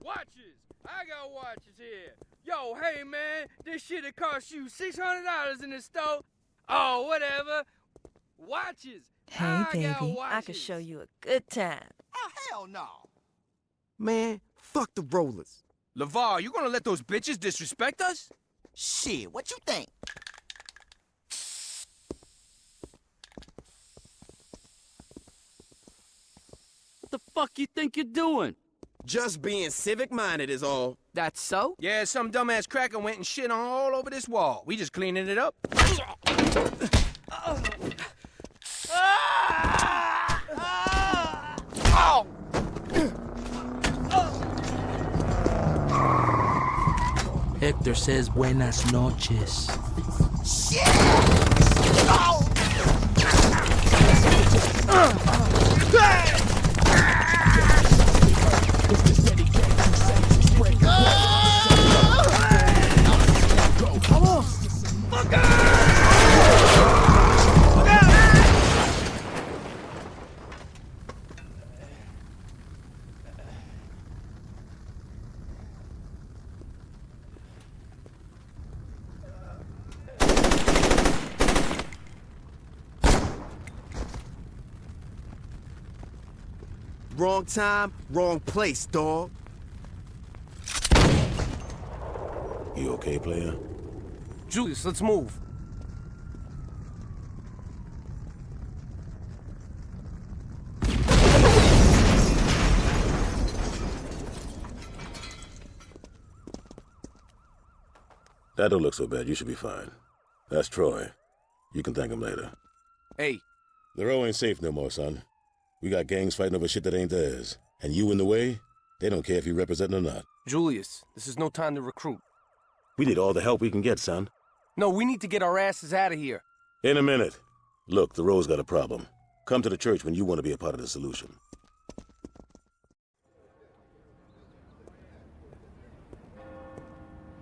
Watches! I got watches here. Yo, hey man, this shit'll cost you $600 in the store. Oh, whatever. Watches. Hey, baby, I can show you a good time. Oh, hell no. Man, fuck the rollers. LeVar, you gonna let those bitches disrespect us? Shit, what you think? What the fuck you think you're doing? Just being civic-minded is all. That's so? Yeah, some dumbass cracker went and shit all over this wall. We just cleaning it up. Hector says buenas noches. Shit! Oh! Wrong time, wrong place, dawg. You okay, player? Julius, let's move. That don't look so bad. You should be fine. That's Troy. You can thank him later. Hey. The row ain't safe no more, son. We got gangs fighting over shit that ain't theirs. And you in the way, they don't care if you represent or not. Julius, this is no time to recruit. We need all the help we can get, son. No, we need to get our asses out of here. In a minute. Look, the row's got a problem. Come to the church when you want to be a part of the solution.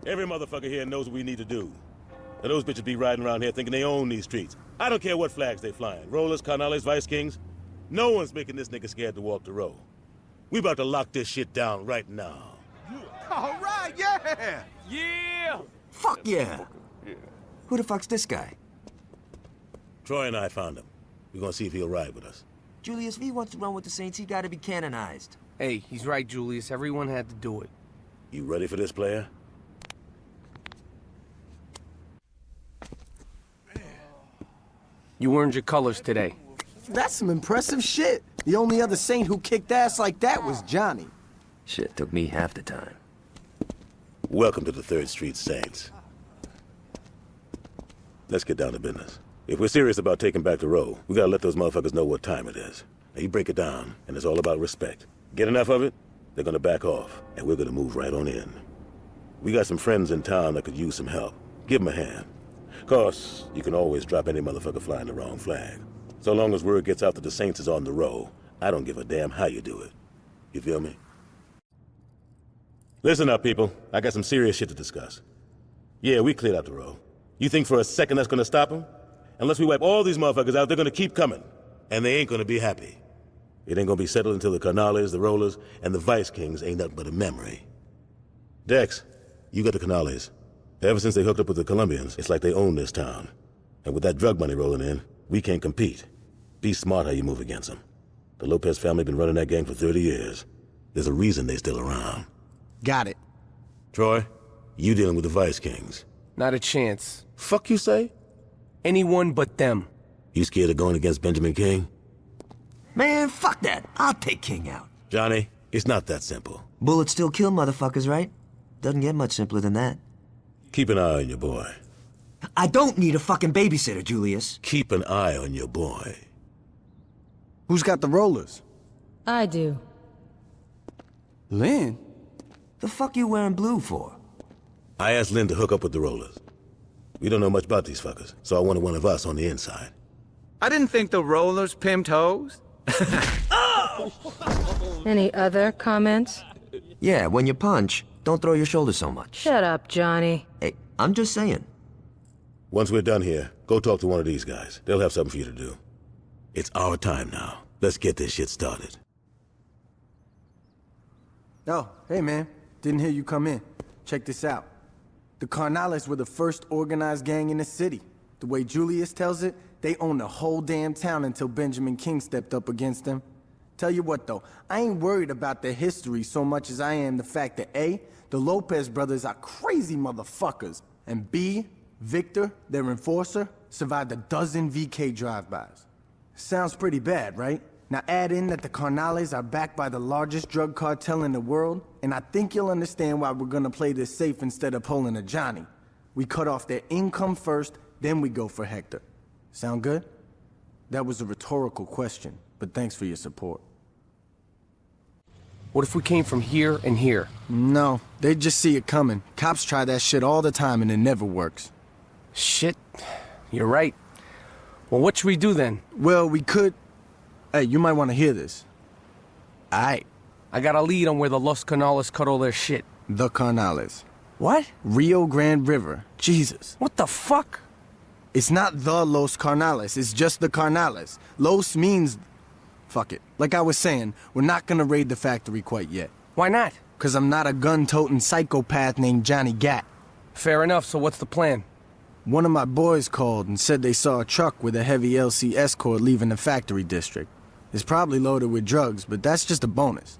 Every motherfucker here knows what we need to do. Now those bitches be riding around here thinking they own these streets. I don't care what flags they flying. Rollers, Carnales, Vice Kings. No one's making this nigga scared to walk the row. We about to lock this shit down right now. All right, yeah! Yeah! Fuck yeah! Who the fuck's this guy? Troy and I found him. We're gonna see if he'll ride with us. Julius, if he wants to run with the Saints, he gotta be canonized. Hey, he's right, Julius. Everyone had to do it. You ready for this, player? You earned your colors today. That's some impressive shit. The only other Saint who kicked ass like that was Johnny. Shit took me half the time. Welcome to the 3rd Street Saints. Let's get down to business. If we're serious about taking back the row, we gotta let those motherfuckers know what time it is. Now you break it down, and it's all about respect. Get enough of it, they're gonna back off, and we're gonna move right on in. We got some friends in town that could use some help. Give them a hand. 'Cause you can always drop any motherfucker flying the wrong flag. So long as word gets out that the Saints is on the row, I don't give a damn how you do it. You feel me? Listen up, people. I got some serious shit to discuss. Yeah, we cleared out the row. You think for a second that's gonna stop them? Unless we wipe all these motherfuckers out, they're gonna keep coming. And they ain't gonna be happy. It ain't gonna be settled until the Carnales, the Rollers, and the Vice Kings ain't nothing but a memory. Dex, you got the Carnales. Ever since they hooked up with the Colombians, it's like they own this town. And with that drug money rolling in, we can't compete. Be smart how you move against them. The Lopez family been running that gang for 30 years. There's a reason they still around. Got it. Troy, you dealing with the Vice Kings. Not a chance. Fuck you say? Anyone but them. You scared of going against Benjamin King? Man, fuck that. I'll take King out. Johnny, it's not that simple. Bullets still kill motherfuckers, right? Doesn't get much simpler than that. Keep an eye on your boy. I don't need a fucking babysitter, Julius. Keep an eye on your boy. Who's got the rollers? I do. Lynn? The fuck you wearing blue for? I asked Lynn to hook up with the Rollers. We don't know much about these fuckers, so I wanted one of us on the inside. I didn't think the Rollers pimped hoes. Any other comments? Yeah, when you punch, don't throw your shoulders so much. Shut up, Johnny. Hey, I'm just saying. Once we're done here, go talk to one of these guys. They'll have something for you to do. It's our time now. Let's get this shit started. Oh, hey man. Didn't hear you come in. Check this out. The Carnales were the first organized gang in the city. The way Julius tells it, they owned the whole damn town until Benjamin King stepped up against them. Tell you what though, I ain't worried about their history so much as I am the fact that A, the Lopez brothers are crazy motherfuckers, and B, Victor, their enforcer, survived a dozen VK drive-bys. Sounds pretty bad, right? Now add in that the Carnales are backed by the largest drug cartel in the world, and I think you'll understand why we're gonna play this safe instead of pulling a Johnny. We cut off their income first, then we go for Hector. Sound good? That was a rhetorical question, but thanks for your support. What if we came from here and here? No, they'd just see it coming. Cops try that shit all the time and it never works. Shit, you're right. Well, what should we do then? Well, we could... Hey, you might want to hear this. Aight. I got a lead on where the Los Carnales cut all their shit. The Carnales. What? Rio Grande River. Jesus. What the fuck? It's not the Los Carnales, it's just the Carnales. Los means... Fuck it. Like I was saying, we're not gonna raid the factory quite yet. Why not? 'Cause I'm not a gun-toting psychopath named Johnny Gat. Fair enough, so what's the plan? One of my boys called and said they saw a truck with a heavy LC escort leaving the factory district. It's probably loaded with drugs, but that's just a bonus.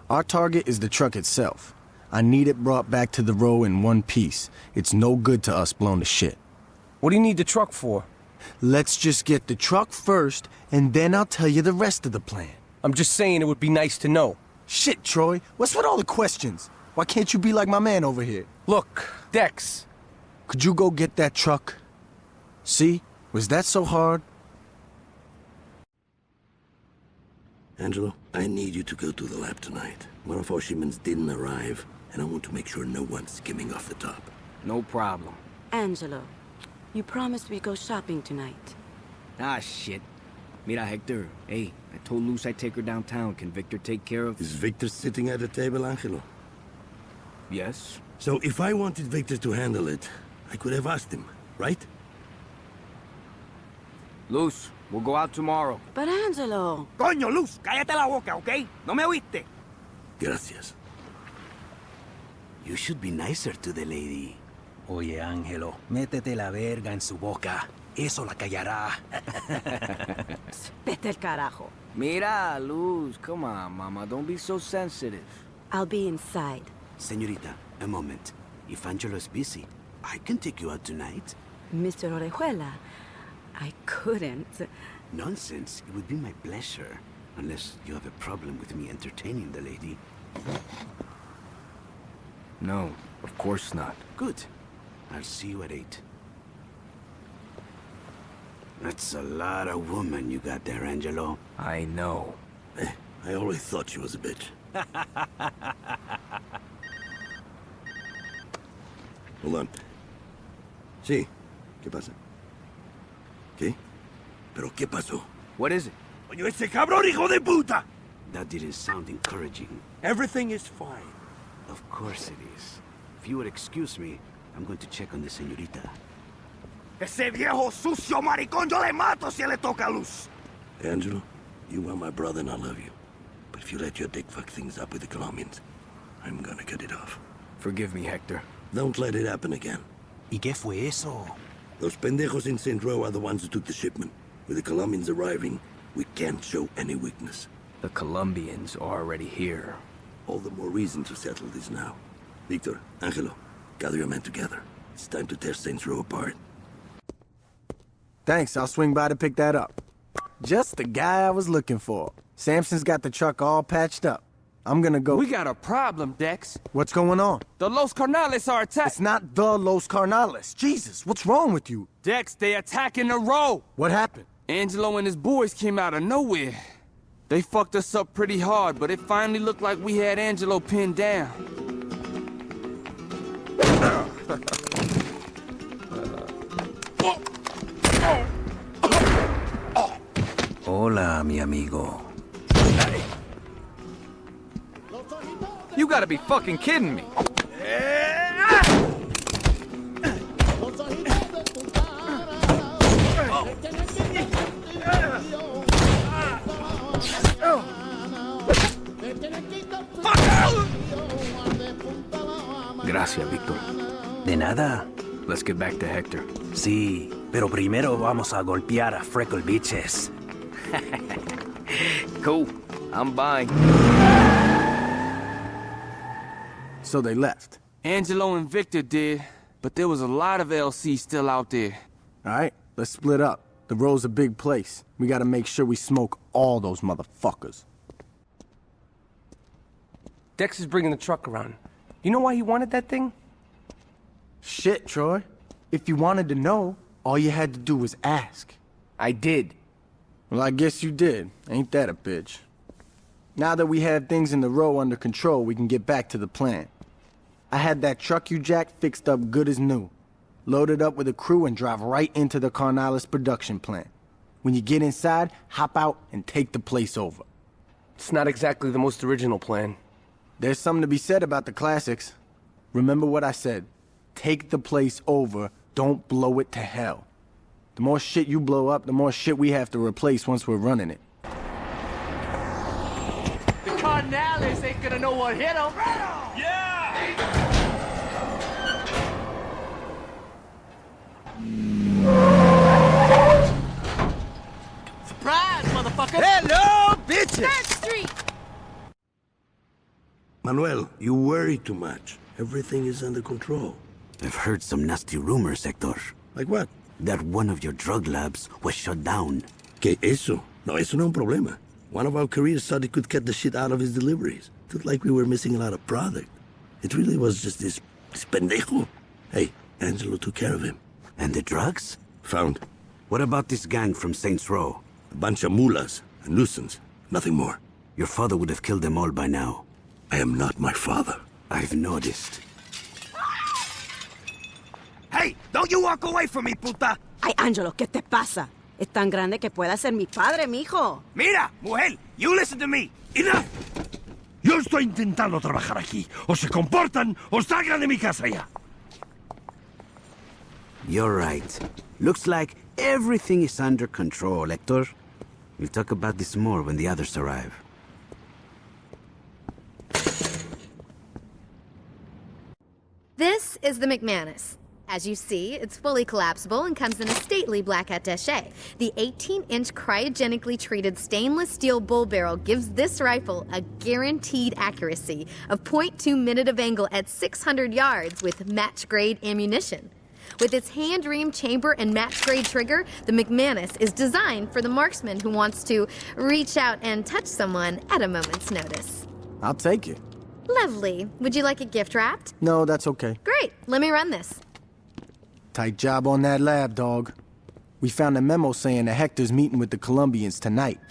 Our target is the truck itself. I need it brought back to the row in one piece. It's no good to us blown to shit. What do you need the truck for? Let's just get the truck first, and then I'll tell you the rest of the plan. I'm just saying it would be nice to know. Shit, Troy, what's with all the questions? Why can't you be like my man over here? Look, Dex. Could you go get that truck? See? Was that so hard? Angelo, I need you to go to the lab tonight. One of our shipments didn't arrive, and I want to make sure no one's skimming off the top. No problem. Angelo, you promised we go shopping tonight. Ah, shit. Mira, Hector. Hey, I told Luz I'd take her downtown. Can Victor take care of... Is Victor sitting at the table, Angelo? Yes. So if I wanted Victor to handle it, I could have asked him, right? Luz, we'll go out tomorrow. But Angelo... Coño, Luz, cállate la boca, ¿ok? ¿No me oíste? Gracias. You should be nicer to the lady. Oye, Ángelo, métete la verga en su boca. Eso la callará. Vete al carajo. Mira, Luz, come on, mama. Don't be so sensitive. I'll be inside. Señorita, a moment. If Angelo is busy, I can take you out tonight. Mr. Orejuela, I couldn't. Nonsense. It would be my pleasure. Unless you have a problem with me entertaining the lady. No, of course not. Good. I'll see you at 8. That's a lot of woman you got there, Angelo. I know. I always thought she was a bitch. Hold on. Sí. ¿Qué pasa? ¿Qué? ¿Pero qué pasó? What is it? Coño, ese cabrón, hijo de puta! That didn't sound encouraging. Everything is fine. Of course it is. If you would excuse me, I'm going to check on the señorita. Ese viejo sucio maricón, yo le mato si le toca Luz. Angelo, you are my brother and I love you. But if you let your dick fuck things up with the Colombians, I'm gonna cut it off. Forgive me, Hector. Don't let it happen again. ¿Y qué fue eso? Those pendejos in St. Row are the ones who took the shipment. With the Colombians arriving, we can't show any weakness. The Colombians are already here. All the more reason to settle this now. Victor, Angelo, gather your men together. It's time to tear Saints Row apart. Thanks, I'll swing by to pick that up. Just the guy I was looking for. Samson's got the truck all patched up. I'm gonna go... We got a problem, Dex. What's going on? The Los Carnales are attacking... It's not the Los Carnales. Jesus, what's wrong with you? Dex, they attacking the row. What happened? Angelo and his boys came out of nowhere. They fucked us up pretty hard, but it finally looked like we had Angelo pinned down. Hola, mi amigo. You gotta be fucking kidding me. Gracias, Victor. De nada. Let's get back to Hector. Sí, pero primero vamos a golpear a Freckle Bitches. Cool. I'm buying. So they left. Angelo and Victor did, but there was a lot of LC still out there. All right, let's split up. The road's a big place. We gotta make sure we smoke all those motherfuckers. Dex is bringing the truck around. You know why he wanted that thing? Shit, Troy. If you wanted to know, all you had to do was ask. I did. Well, I guess you did. Ain't that a bitch? Now that we have things in the row under control, we can get back to the plan. I had that truck you jacked fixed up good as new. Load it up with a crew and drive right into the Carnalis production plant. When you get inside, hop out and take the place over. It's not exactly the most original plan. There's something to be said about the classics. Remember what I said. Take the place over, don't blow it to hell. The more shit you blow up, the more shit we have to replace once we're running it. The Carnalis ain't gonna know what hit them. Yeah! Surprise, motherfucker! Hello, bitches! Third Street! Manuel, you worry too much. Everything is under control. I've heard some nasty rumors, Hector. Like what? That one of your drug labs was shut down. ¿Qué eso? No, eso no es un problema. One of our careers thought he could cut the shit out of his deliveries. Looked like we were missing a lot of product. It really was just this pendejo. Hey, Angelo took care of him. And the drugs? Found. What about this gang from Saints Row? A bunch of mulas, a nuisance, nothing more. Your father would have killed them all by now. I am not my father. I've noticed. Hey, don't you walk away from me, puta! Ay, Angelo, ¿qué te pasa? Es tan grande que pueda ser mi padre, mijo. Mira, mujer, you listen to me. ¡Enough! Yo estoy intentando trabajar aquí. O se comportan o salgan de mi casa ya. You're right. Looks like everything is under control, Hector. We'll talk about this more when the others arrive. This is the McManus. As you see, it's fully collapsible and comes in a stately black attaché. The 18-inch cryogenically treated stainless steel bull barrel gives this rifle a guaranteed accuracy of .2 minute of angle at 600 yards with match-grade ammunition. With its hand-ream chamber and match-grade trigger, the McManus is designed for the marksman who wants to reach out and touch someone at a moment's notice. I'll take it. Lovely. Would you like it gift-wrapped? No, that's okay. Great. Let me run this. Tight job on that lab, dog. We found a memo saying that Hector's meeting with the Colombians tonight.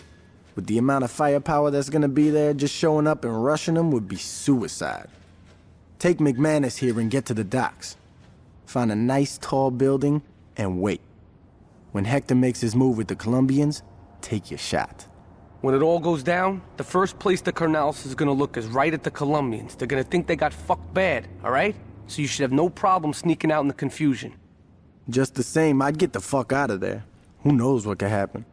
With the amount of firepower that's gonna be there, just showing up and rushing them would be suicide. Take McManus here and get to the docks. Find a nice tall building and wait. When Hector makes his move with the Colombians, take your shot. When it all goes down, the first place the Carnalis is gonna look is right at the Colombians. They're gonna think they got fucked bad, all right? So you should have no problem sneaking out in the confusion. Just the same, I'd get the fuck out of there. Who knows what could happen?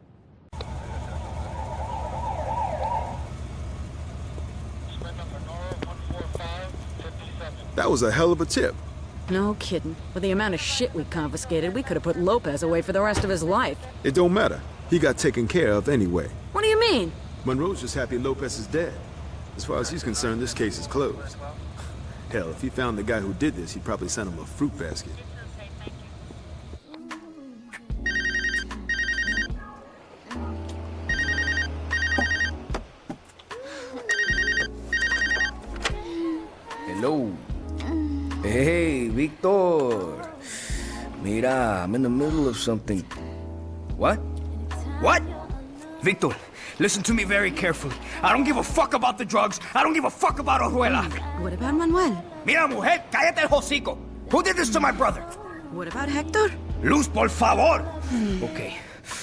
That was a hell of a tip. No kidding. With the amount of shit we confiscated, we could have put Lopez away for the rest of his life. It don't matter. He got taken care of anyway. What do you mean? Monroe's just happy Lopez is dead. As far as he's concerned, this case is closed. Hell, if he found the guy who did this, he'd probably send him a fruit basket. Hello. Hey, Victor. Mira, I'm in the middle of something. What? What? Victor, listen to me very carefully. I don't give a fuck about the drugs. I don't give a fuck about Orjuela. What about Manuel? Mira, mujer, cállate el hocico. Who did this to my brother? What about Hector? Luz, por favor.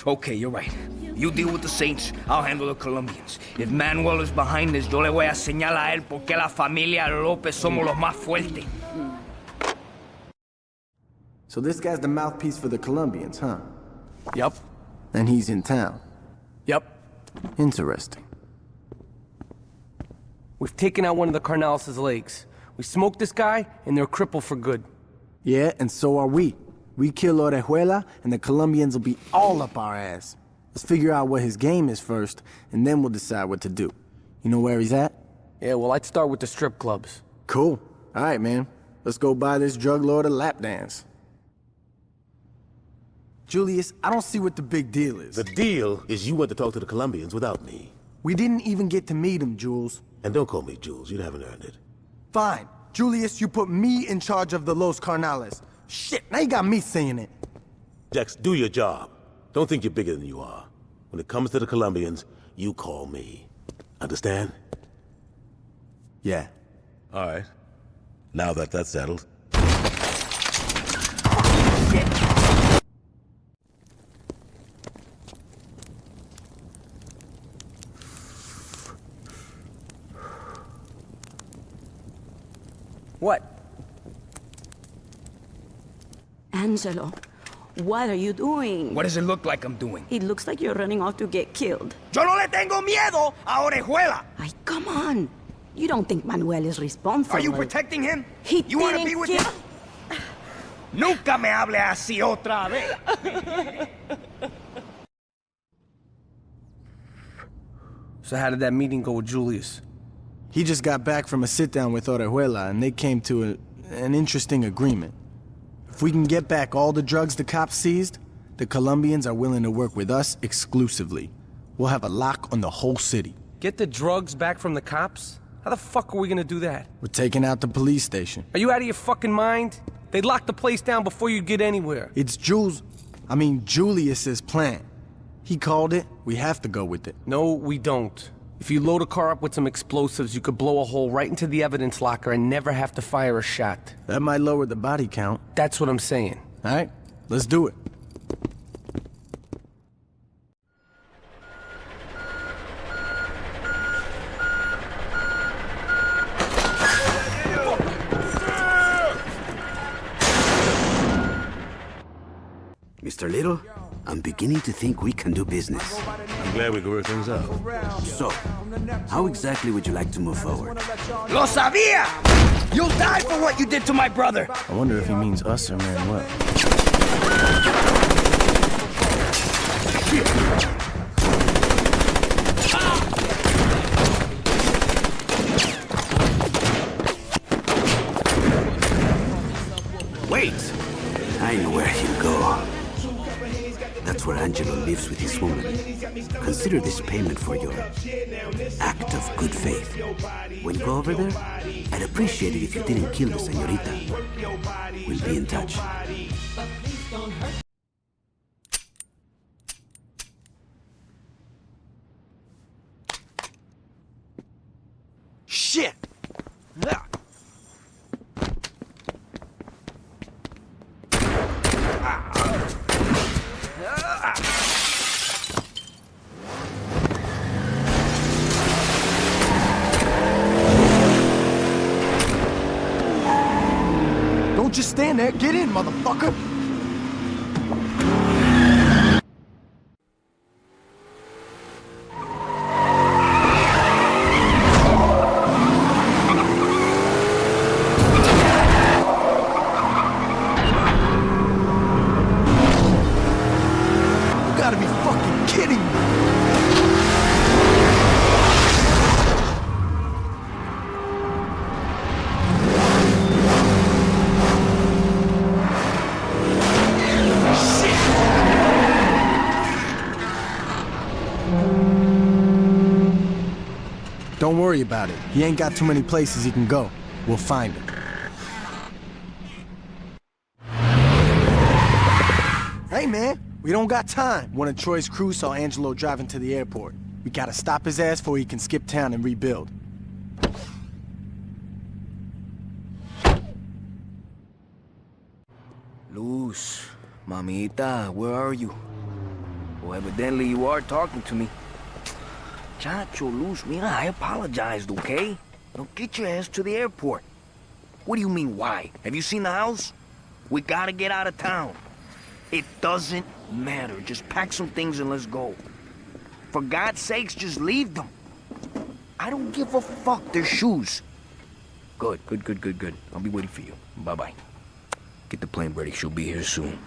Okay, you're right. You deal with the Saints, I'll handle the Colombians. If Manuel is behind this, yo le voy a señalar a él porque la familia López somos los más fuertes. So this guy's the mouthpiece for the Colombians, huh? Yup. And he's in town. Yup. Interesting. We've taken out one of the Carnalis' legs. We smoke this guy, and they're a cripple for good. Yeah, and so are we. We kill Orejuela, and the Colombians will be all up our ass. Let's figure out what his game is first, and then we'll decide what to do. You know where he's at? Yeah, well, I'd start with the strip clubs. Cool. All right, man. Let's go buy this drug lord a lap dance. Julius, I don't see what the big deal is. The deal is you went to talk to the Colombians without me. We didn't even get to meet him, Jules. And don't call me Jules. You haven't earned it. Fine. Julius, you put me in charge of the Los Carnales. Shit, now you got me saying it. Jax, do your job. Don't think you're bigger than you are. When it comes to the Colombians, you call me. Understand? Yeah. All right. Now that that's settled. What? Angelo, what are you doing? What does it look like I'm doing? It looks like you're running off to get killed. Yo no le tengo miedo a Orejuela! Ay, come on. You don't think Manuel is responsible. Are you protecting him? You want to be with him? Nunca me hable así otra vez. So how did that meeting go with Julius? He just got back from a sit-down with Orejuela, and they came to an interesting agreement. If we can get back all the drugs the cops seized, the Colombians are willing to work with us exclusively. We'll have a lock on the whole city. Get the drugs back from the cops? How the fuck are we gonna do that? We're taking out the police station. Are you out of your fucking mind? They'd lock the place down before you get anywhere. It's Julius's plan. He called it, we have to go with it. No, we don't. If you load a car up with some explosives, you could blow a hole right into the evidence locker and never have to fire a shot. That might lower the body count. That's what I'm saying. All right, let's do it. Mr. Little, I'm beginning to think we can do business. I'm glad we can work things out. So, how exactly would you like to move forward? Lo sabía! You'll die for what you did to my brother! I wonder if he means us or Manuel. Wait! I know where he'll go. That's where Angelo lives with his woman. Consider this payment for your act of good faith. When you go over there, I'd appreciate it if you didn't kill the señorita. We'll be in touch. Shit! Don't just stand there. Get in, motherfucker! You gotta be fucking kidding me! Don't worry about it. He ain't got too many places he can go. We'll find him. Hey, man, we don't got time. One of Troy's crew saw Angelo driving to the airport. We gotta stop his ass before he can skip town and rebuild. Luz, mamita, where are you? Well, evidently you are talking to me. Chacho, Luz, mira, I apologized, okay? Now get your ass to the airport. What do you mean, why? Have you seen the house? We gotta get out of town. It doesn't matter. Just pack some things and let's go. For God's sakes, just leave them. I don't give a fuck. They're shoes. Good. I'll be waiting for you. Bye-bye. Get the plane ready. She'll be here soon.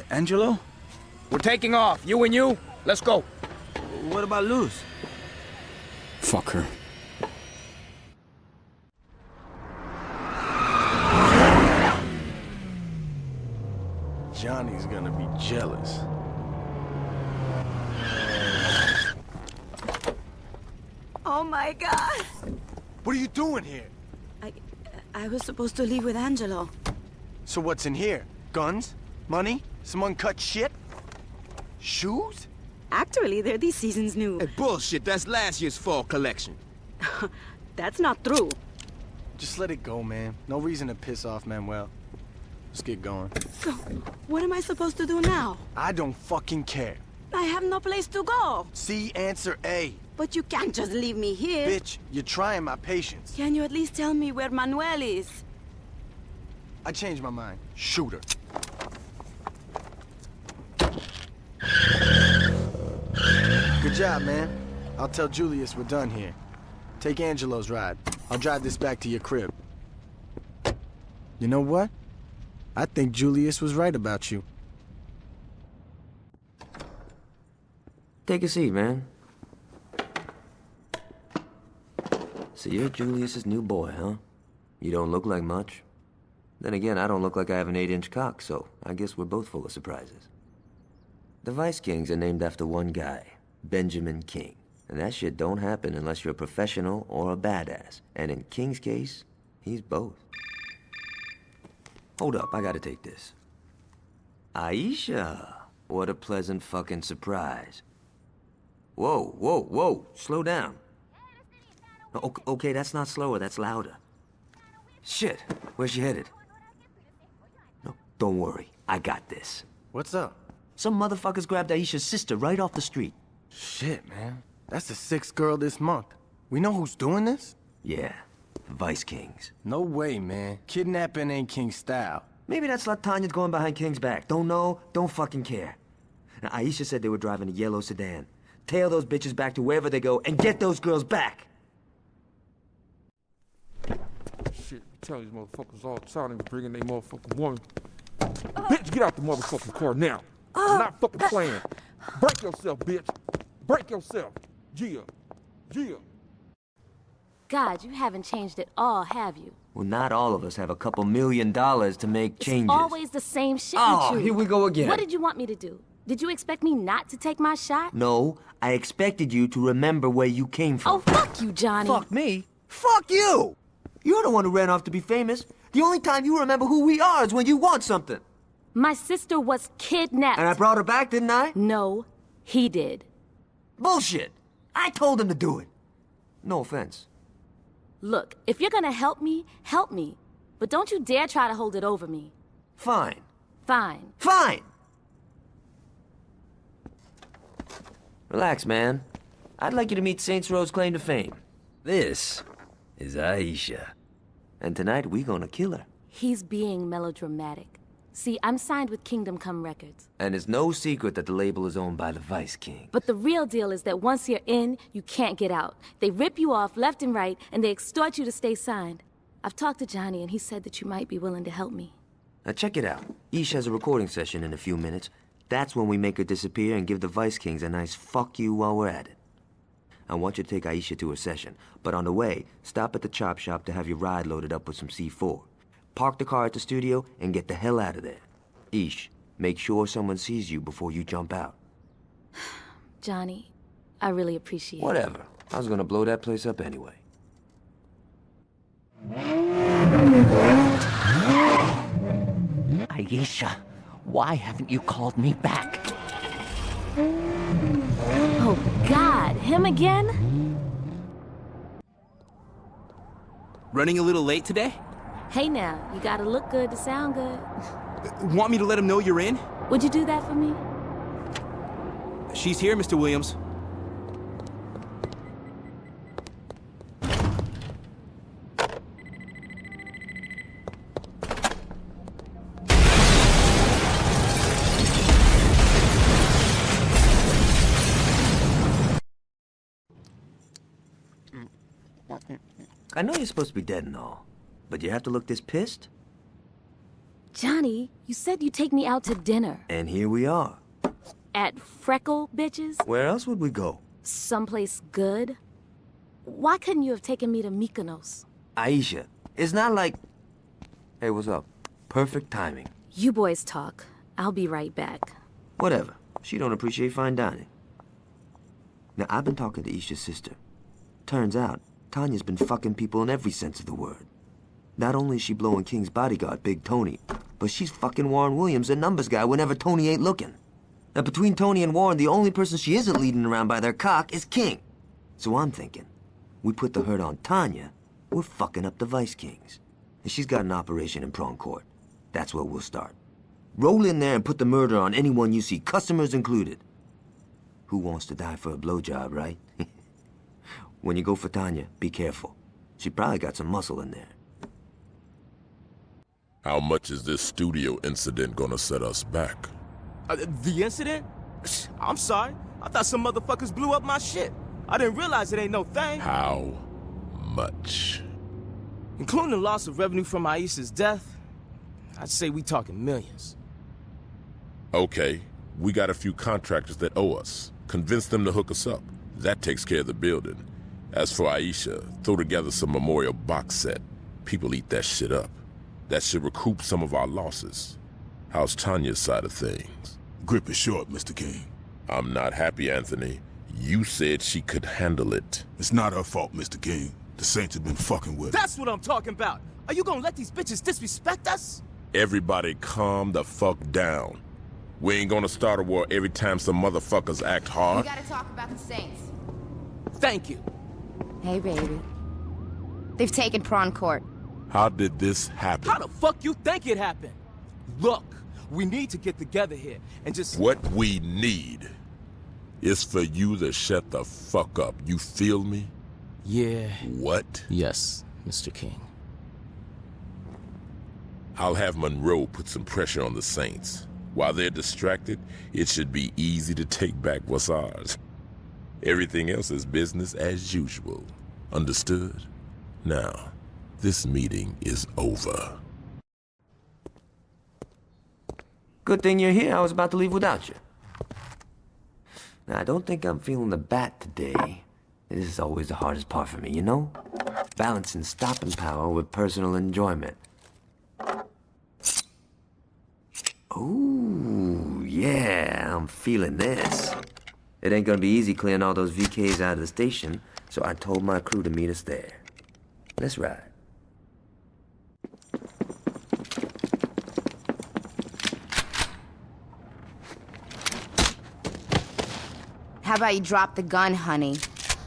Angelo? We're taking off. You and you. Let's go. What about Luz? Fuck her. Johnny's gonna be jealous. Oh my God! What are you doing here? I was supposed to leave with Angelo. So what's in here? Guns? Money? Some uncut shit? Shoes? Actually, they're this season's new. Hey, bullshit. That's last year's fall collection. That's not true. Just let it go, man. No reason to piss off Manuel. Let's get going. So, what am I supposed to do now? I don't fucking care. I have no place to go. C, answer A. But you can't just leave me here. Bitch, you're trying my patience. Can you at least tell me where Manuel is? I changed my mind. Shoot her. Good job, man. I'll tell Julius we're done here. Take Angelo's ride. I'll drive this back to your crib. You know what? I think Julius was right about you. Take a seat, man. So you're Julius's new boy, huh? You don't look like much. Then again, I don't look like I have an 8-inch cock, so I guess we're both full of surprises. The Vice Kings are named after one guy, Benjamin King. And that shit don't happen unless you're a professional or a badass. And in King's case, he's both. Hold up, I gotta take this. Aisha! What a pleasant fucking surprise. Whoa, slow down. Okay, that's not slower, that's louder. Shit, where's she headed? No, don't worry, I got this. What's up? Some motherfuckers grabbed Aisha's sister right off the street. Shit, man. That's the 6th girl this month. We know who's doing this? Yeah, the Vice Kings. No way, man. Kidnapping ain't King's style. Maybe that's Latanya's going behind King's back. Don't know, don't fucking care. Now, Aisha said they were driving a yellow sedan. Tail those bitches back to wherever they go and get those girls back. Shit, tell these motherfuckers all the time they were bringing their motherfucking woman. Bitch, get out the motherfucking car now. I'm not fucking playing. Break yourself, bitch. Break yourself. Yeah. God, you haven't changed at all, have you? Well, not all of us have a couple $1 million to make changes. It's always the same shit Oh, you choose. here we go again. What did you want me to do? Did you expect me not to take my shot? No, I expected you to remember where you came from. Oh, fuck you, Johnny. Fuck me? Fuck you! You're the one who ran off to be famous. The only time you remember who we are is when you want something. My sister was kidnapped. And I brought her back, didn't I? No, he did. Bullshit! I told him to do it. No offense. Look, if you're gonna help me, help me. But don't you dare try to hold it over me. Fine. Fine. Fine! Relax, man. I'd like you to meet Saints Row's claim to fame. This is Aisha. And tonight, we gonna kill her. He's being melodramatic. See, I'm signed with Kingdom Come Records. And it's no secret that the label is owned by the Vice King. But the real deal is that once you're in, you can't get out. They rip you off left and right, and they extort you to stay signed. I've talked to Johnny, and he said that you might be willing to help me. Now check it out. Ish has a recording session in a few minutes. That's when we make her disappear and give the Vice Kings a nice fuck you while we're at it. I want you to take Aisha to her session, but on the way, stop at the chop shop to have your ride loaded up with some C4. Park the car at the studio and get the hell out of there. Ish, make sure someone sees you before you jump out. Johnny, I really appreciate it. Whatever. I was gonna blow that place up anyway. Aisha, why haven't you called me back? Oh, God, him again? Running a little late today? Hey now, you gotta look good to sound good. Want me to let him know you're in? Would you do that for me? She's here, Mr. Williams. I know you're supposed to be dead and all, but you have to look this pissed? Johnny, you said you'd take me out to dinner. And here we are. At Freckle Bitches? Where else would we go? Someplace good? Why couldn't you have taken me to Mykonos? Aisha, it's not like... Hey, what's up? Perfect timing. You boys talk. I'll be right back. Whatever. She don't appreciate fine dining. Now, I've been talking to Isha's sister. Turns out, Tanya's been fucking people in every sense of the word. Not only is she blowing King's bodyguard, Big Tony, but she's fucking Warren Williams, the numbers guy, whenever Tony ain't looking. Now, between Tony and Warren, the only person she isn't leading around by their cock is King. So I'm thinking, we put the hurt on Tanya, we're fucking up the Vice Kings. And she's got an operation in Prawn Court. That's where we'll start. Roll in there and put the murder on anyone you see, customers included. Who wants to die for a blowjob, right? When you go for Tanya, be careful. She probably got some muscle in there. How much is this studio incident gonna set us back? The incident? I'm sorry. I thought some motherfuckers blew up my shit. I didn't realize it ain't no thing. How much? Including the loss of revenue from Aisha's death, I'd say we talking millions. Okay, we got a few contractors that owe us. Convince them to hook us up. That takes care of the building. As for Aisha, throw together some memorial box set. People eat that shit up. That should recoup some of our losses. How's Tanya's side of things? Grip is short, Mr. King. I'm not happy, Anthony. You said she could handle it. It's not her fault, Mr. King. The Saints have been fucking with her. That's what I'm talking about. Are you gonna let these bitches disrespect us? Everybody calm the fuck down. We ain't gonna start a war every time some motherfuckers act hard. We gotta talk about the Saints. Thank you. Hey, baby. They've taken Prawn Court. How did this happen? How the fuck you think it happened? Look, we need to get together here and just... What we need is for you to shut the fuck up. You feel me? Yeah. What? Yes, Mr. King. I'll have Monroe put some pressure on the Saints. While they're distracted, it should be easy to take back what's ours. Everything else is business as usual. Understood? Now, this meeting is over. Good thing you're here. I was about to leave without you. Now, I don't think I'm feeling the bat today. This is always the hardest part for me, you know? Balancing stopping power with personal enjoyment. Ooh, yeah, I'm feeling this. It ain't gonna be easy clearing all those VKs out of the station, so I told my crew to meet us there. Let's ride. How about you drop the gun, honey?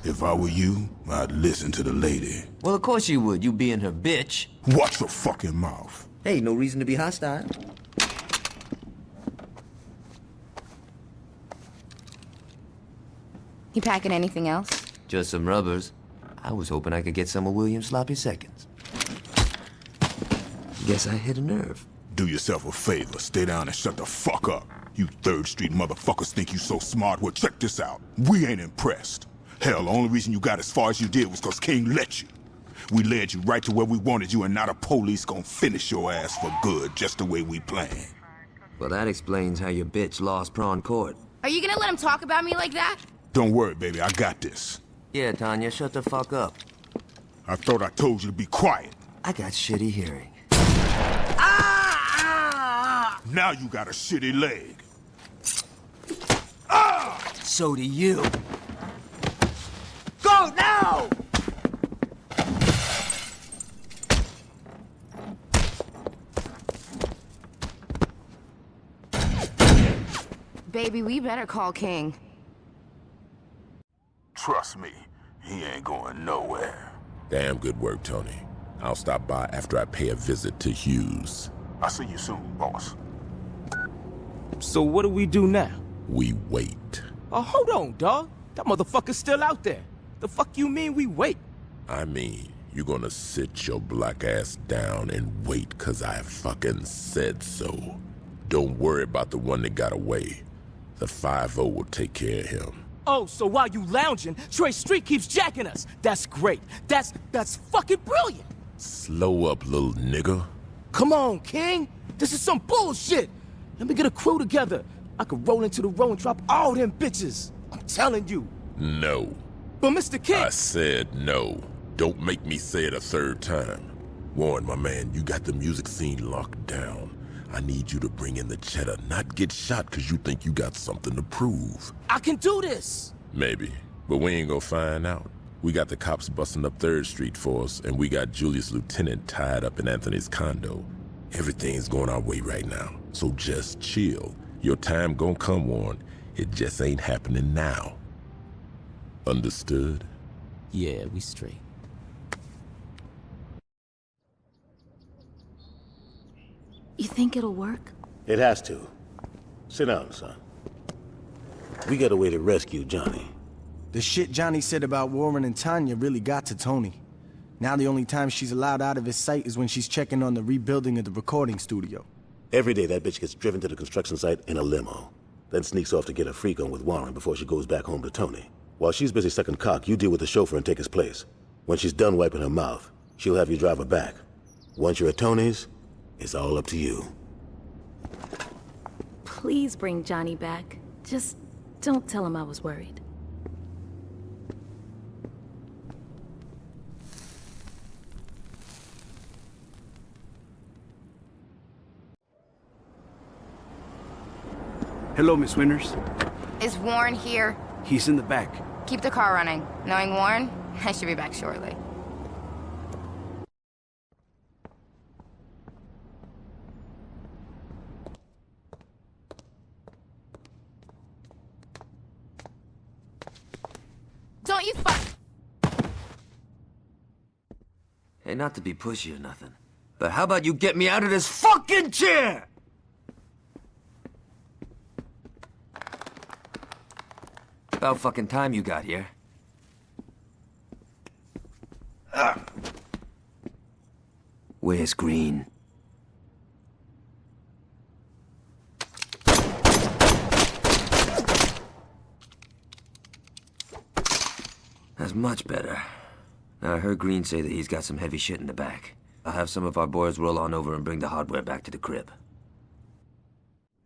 If I were you, I'd listen to the lady. Well, of course you would, you being her bitch. Watch your fucking mouth. Hey, no reason to be hostile. You packing anything else? Just some rubbers. I was hoping I could get some of William's sloppy seconds. Guess I hit a nerve. Do yourself a favor, stay down and shut the fuck up. You 3rd Street motherfuckers think you so smart. Well, check this out. We ain't impressed. Hell, the only reason you got as far as you did was because King let you. We led you right to where we wanted you, and now the police gonna finish your ass for good, just the way we planned. Well, that explains how your bitch lost Prawn Court. Are you gonna let him talk about me like that? Don't worry, baby, I got this. Yeah, Tanya, shut the fuck up. I thought I told you to be quiet. I got shitty hearing. Now you got a shitty leg. So do you. Go now! Baby, we better call King. Trust me, he ain't going nowhere. Damn good work, Tony. I'll stop by after I pay a visit to Hughes. I'll see you soon, boss. So what do we do now? We wait. Oh, hold on, dawg. That motherfucker's still out there. The fuck you mean we wait? I mean, you're gonna sit your black ass down and wait 'cause I fucking said so. Don't worry about the one that got away. The 5-0 will take care of him. Oh, so while you lounging, Trey Street keeps jacking us. That's great. That's fucking brilliant. Slow up, little nigga. Come on, King. This is some bullshit. Let me get a crew together. I could roll into the row and drop all them bitches. I'm telling you. No. But Mr. King... I said no. Don't make me say it a third time. Warren, my man, you got the music scene locked down. I need you to bring in the cheddar, not get shot because you think you got something to prove. I can do this. Maybe, but we ain't gonna find out. We got the cops busting up 3rd Street for us, and we got Julius Lieutenant tied up in Anthony's condo. Everything's going our way right now, so just chill. Your time gonna come, Warren. It just ain't happening now. Understood? Yeah, we straight. You think it'll work? It has to. Sit down, son. We got a way to rescue Johnny. The shit Johnny said about Warren and Tanya really got to Tony. Now the only time she's allowed out of his sight is when she's checking on the rebuilding of the recording studio. Every day that bitch gets driven to the construction site in a limo, then sneaks off to get a freak on with Warren before she goes back home to Tony. While she's busy sucking cock, you deal with the chauffeur and take his place. When she's done wiping her mouth, she'll have you drive her back. Once you're at Tony's, it's all up to you. Please bring Johnny back. Just don't tell him I was worried. Hello, Miss Winters. Is Warren here? He's in the back. Keep the car running. Knowing Warren, I should be back shortly. Don't you Hey, not to be pushy or nothing, but how about you get me out of this fucking chair? About fucking time you got here. Where's Green? That's much better. Now, I heard Green say that he's got some heavy shit in the back. I'll have some of our boys roll on over and bring the hardware back to the crib.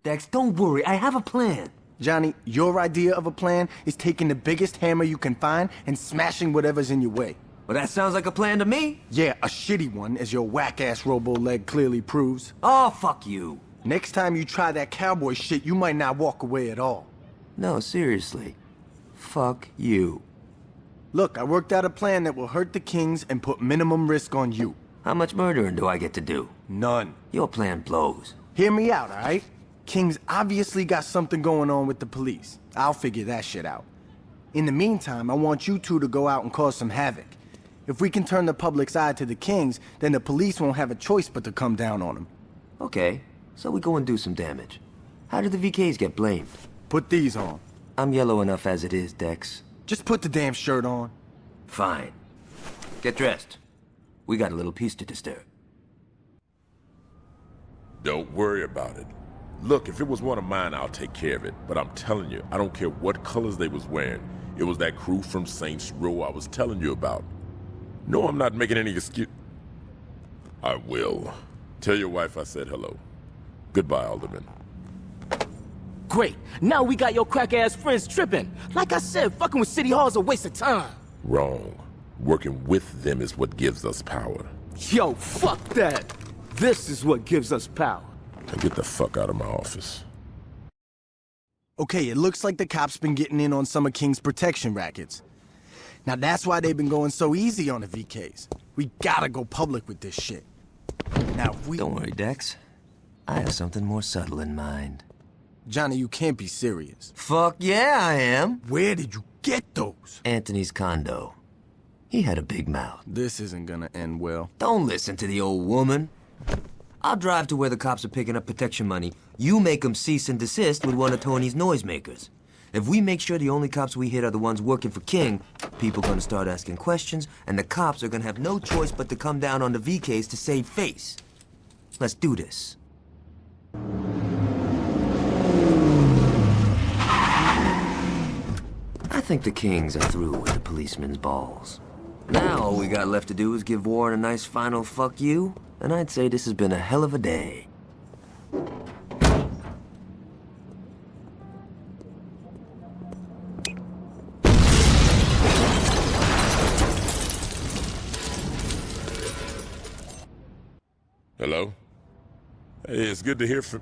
Dex, don't worry, I have a plan. Johnny, your idea of a plan is taking the biggest hammer you can find and smashing whatever's in your way. Well, that sounds like a plan to me. Yeah, a shitty one, as your whack-ass robo-leg clearly proves. Oh, fuck you. Next time you try that cowboy shit, you might not walk away at all. No, seriously. Fuck you. Look, I worked out a plan that will hurt the Kings and put minimum risk on you. How much murdering do I get to do? None. Your plan blows. Hear me out, all right? King's obviously got something going on with the police. I'll figure that shit out. In the meantime, I want you two to go out and cause some havoc. If we can turn the public's eye to the Kings, then the police won't have a choice but to come down on them. Okay, so we go and do some damage. How did the VKs get blamed? Put these on. I'm yellow enough as it is, Dex. Just put the damn shirt on. Fine. Get dressed. We got a little piece to disturb. Don't worry about it. Look, if it was one of mine, I'll take care of it. But I'm telling you, I don't care what colors they was wearing. It was that crew from Saints Row I was telling you about. No, I'm not making any excuse. I will. Tell your wife I said hello. Goodbye, Alderman. Great. Now we got your crack-ass friends tripping. Like I said, fucking with City Hall's a waste of time. Wrong. Working with them is what gives us power. Yo, fuck that. This is what gives us power. Now get the fuck out of my office. Okay, it looks like the cops been getting in on some of King's protection rackets. Now that's why they've been going so easy on the VKs. We gotta go public with this shit. Now if we... Don't worry, Dex. I have something more subtle in mind. Johnny, you can't be serious. Fuck yeah, I am. Where did you get those? Anthony's condo. He had a big mouth. This isn't gonna end well. Don't listen to the old woman. I'll drive to where the cops are picking up protection money. You make them cease and desist with one of Tony's noisemakers. If we make sure the only cops we hit are the ones working for King, people gonna start asking questions, and the cops are gonna have no choice but to come down on the VKs to save face. Let's do this. think the Kings are through with the policeman's balls. Now all we got left to do is give Warren a nice final fuck you, and I'd say this has been a hell of a day. Hello? Hey, it's good to hear from...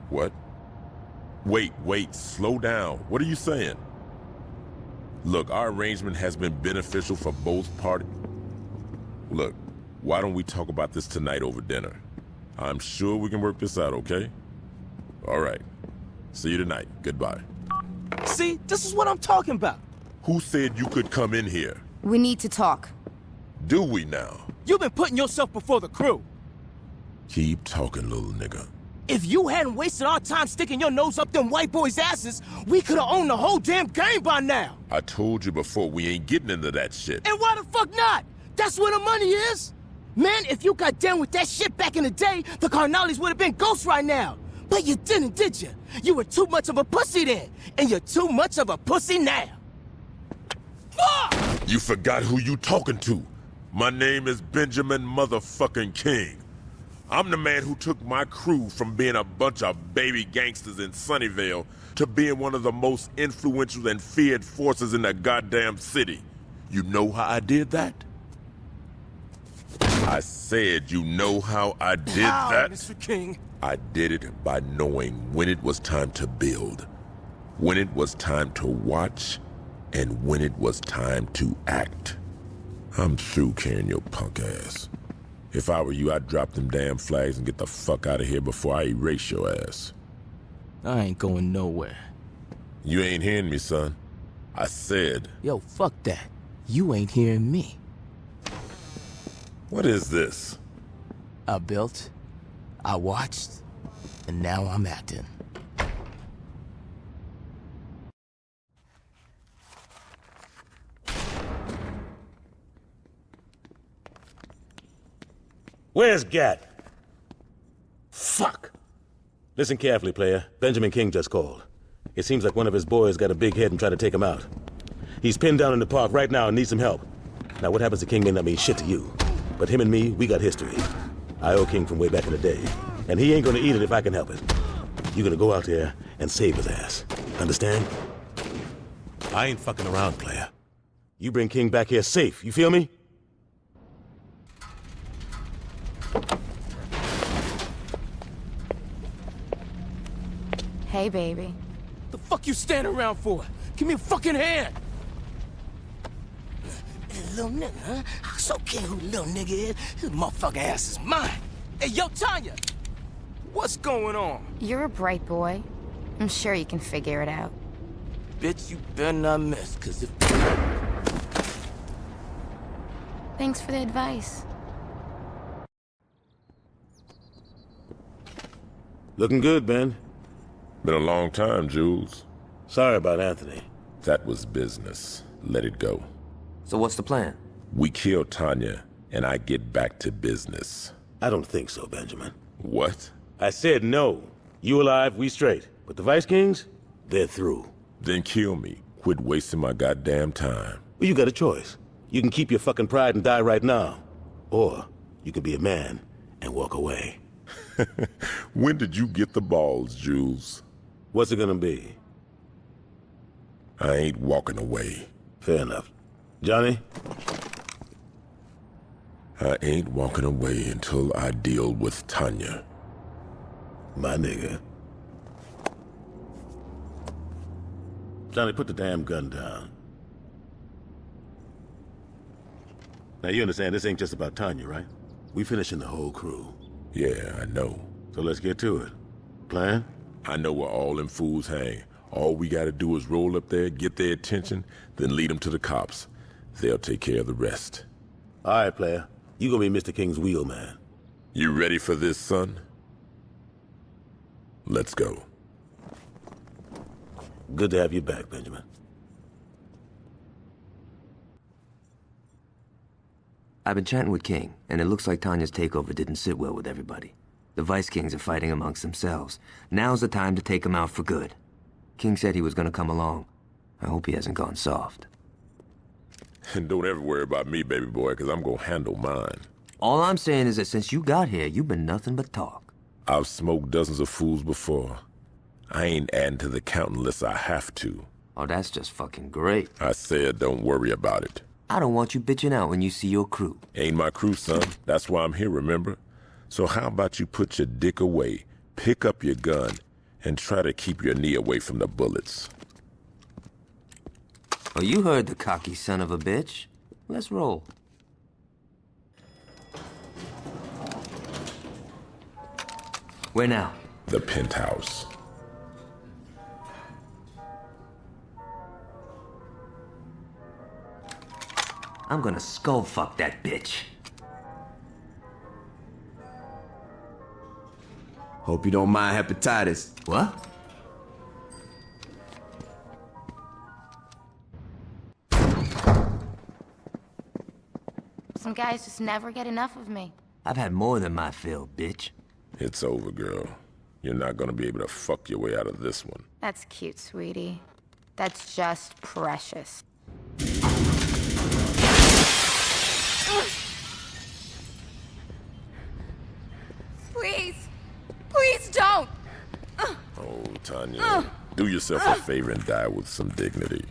What? Wait, slow down. What are you saying? Look, our arrangement has been beneficial for both parties. Look, why don't we talk about this tonight over dinner? I'm sure we can work this out, okay? All right. See you tonight. Goodbye. See, this is what I'm talking about. Who said you could come in here? We need to talk. Do we now? You've been putting yourself before the crew. Keep talking, little nigga. If you hadn't wasted our time sticking your nose up them white boys' asses, we could have owned the whole damn game by now. I told you before, we ain't getting into that shit. And why the fuck not? That's where the money is. Man, if you got down with that shit back in the day, the Carnales would have been ghosts right now. But you didn't, did you? You were too much of a pussy then, and you're too much of a pussy now. Fuck! You forgot who you talking to. My name is Benjamin motherfucking King. I'm the man who took my crew from being a bunch of baby gangsters in Sunnyvale to being one of the most influential and feared forces in the goddamn city. You know how I did that? I said, you know how I did that? Mr. King? I did it by knowing when it was time to build, when it was time to watch, and when it was time to act. I'm through carrying your punk ass. If I were you, I'd drop them damn flags and get the fuck out of here before I erase your ass. I ain't going nowhere. You ain't hearing me, son. I said... Yo, fuck that. You ain't hearing me. What is this? I built, I watched, and now I'm acting. Where's Gat? Fuck! Listen carefully, player. Benjamin King just called. It seems like one of his boys got a big head and tried to take him out. He's pinned down in the park right now and needs some help. Now, what happens to King may not mean shit to you. But him and me, we got history. I owe King from way back in the day. And he ain't gonna eat it if I can help it. You're gonna go out there and save his ass. Understand? I ain't fucking around, player. You bring King back here safe, you feel me? Hey, baby. The fuck you standing around for? Give me a fucking hand! Little nigga, huh? It's okay who little nigga is. His motherfucking ass is mine. Hey, yo, Tanya! What's going on? You're a bright boy. I'm sure you can figure it out. Bitch, you better not miss, cause if... Thanks for the advice. Looking good, Ben. Been a long time, Jules. Sorry about Anthony. That was business. Let it go. So what's the plan? We kill Tanya, and I get back to business. I don't think so, Benjamin. What? I said no. You alive, we straight. But the Vice Kings, they're through. Then kill me. Quit wasting my goddamn time. Well, you got a choice. You can keep your fucking pride and die right now. Or you can be a man and walk away. When did you get the balls, Jules? What's it gonna be? I ain't walking away. Fair enough. Johnny? I ain't walking away until I deal with Tanya. My nigga. Johnny, put the damn gun down. Now, you understand, this ain't just about Tanya, right? We finishing the whole crew. Yeah, I know. So let's get to it. Plan? I know where all them fools hang. All we gotta do is roll up there, get their attention, then lead them to the cops. They'll take care of the rest. All right, player. You gonna be Mr. King's wheelman. You ready for this, son? Let's go. Good to have you back, Benjamin. I've been chatting with King, and it looks like Tanya's takeover didn't sit well with everybody. The Vice Kings are fighting amongst themselves. Now's the time to take them out for good. King said he was gonna come along. I hope he hasn't gone soft. And don't ever worry about me, baby boy, because I'm gonna handle mine. All I'm saying is that since you got here, you've been nothing but talk. I've smoked dozens of fools before. I ain't adding to the count unless I have to. Oh, that's just fucking great. I said don't worry about it. I don't want you bitching out when you see your crew. Ain't my crew, son. That's why I'm here, remember? So how about you put your dick away, pick up your gun, and try to keep your knee away from the bullets. Oh, you heard the cocky son of a bitch. Let's roll. Where now? The penthouse. I'm gonna skull fuck that bitch. Hope you don't mind hepatitis. What? Some guys just never get enough of me. I've had more than my fill, bitch. It's over, girl. You're not gonna be able to fuck your way out of this one. That's cute, sweetie. That's just precious. Please! Please don't! Oh, Tanya. Do yourself a favor and die with some dignity.